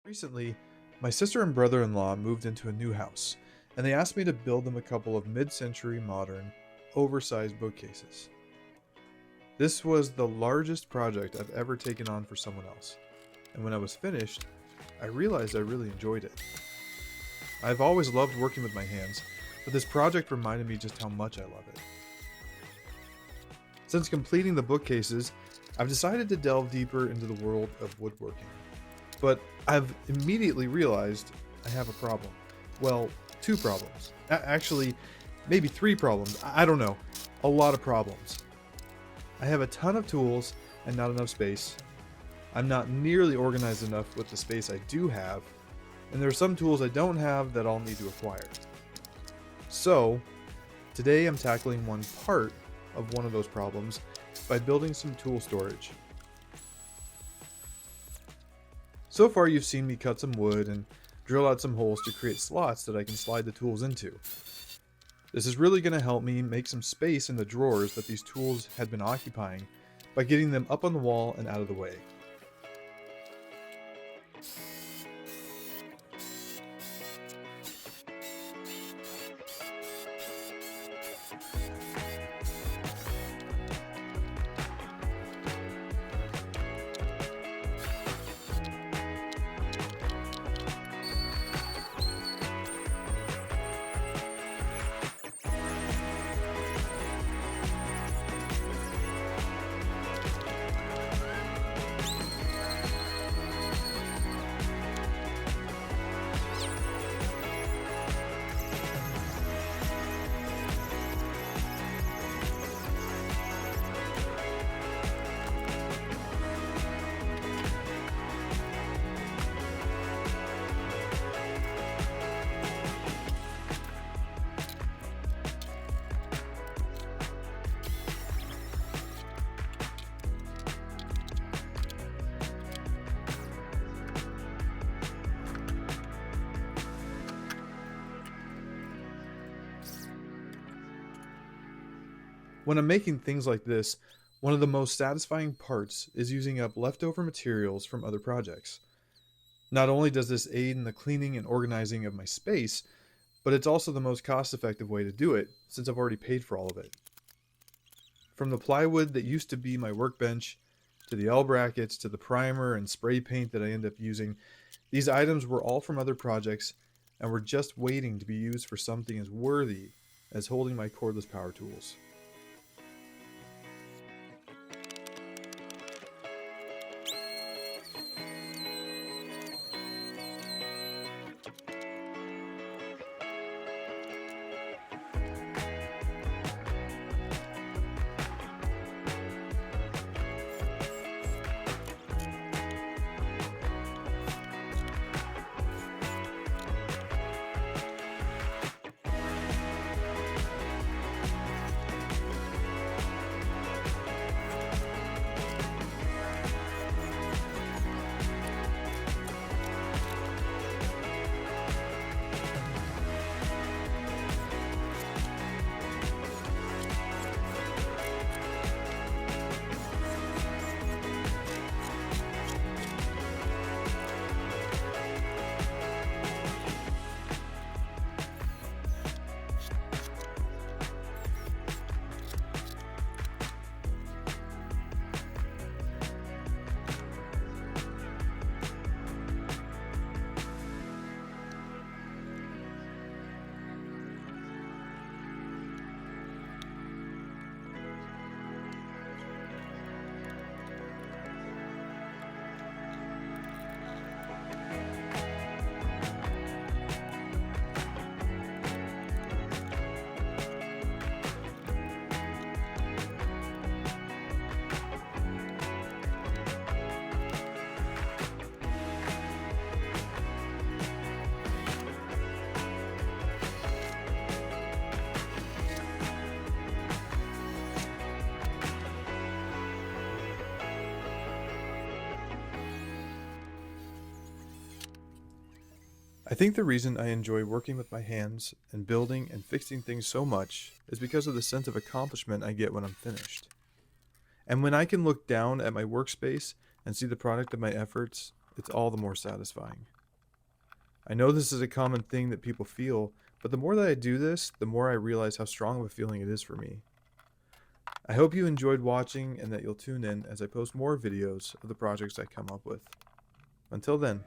Recently, my sister and brother-in-law moved into a new house, and they asked me to build them a couple of mid-century modern, oversized bookcases. This was the largest project I've ever taken on for someone else, and when I was finished, I realized I really enjoyed it. I've always loved working with my hands, but this project reminded me just how much I love it. Since completing the bookcases, I've decided to delve deeper into the world of woodworking. But I've immediately realized I have a problem. Well, two problems. Actually, maybe three problems. I don't know. A lot of problems. I have a ton of tools and not enough space. I'm not nearly organized enough with the space I do have. And there are some tools I don't have that I'll need to acquire. So, today I'm tackling one part of one of those problems by building some tool storage. So far you've seen me cut some wood and drill out some holes to create slots that I can slide the tools into. This is really going to help me make some space in the drawers that these tools had been occupying by getting them up on the wall and out of the way. When I'm making things like this, one of the most satisfying parts is using up leftover materials from other projects. Not only does this aid in the cleaning and organizing of my space, but it's also the most cost-effective way to do it since I've already paid for all of it. From the plywood that used to be my workbench, to the L brackets, to the primer and spray paint that I end up using, these items were all from other projects and were just waiting to be used for something as worthy as holding my cordless power tools. I think the reason I enjoy working with my hands and building and fixing things so much is because of the sense of accomplishment I get when I'm finished. And when I can look down at my workspace and see the product of my efforts, it's all the more satisfying. I know this is a common thing that people feel, but the more that I do this, the more I realize how strong of a feeling it is for me. I hope you enjoyed watching and that you'll tune in as I post more videos of the projects I come up with. Until then.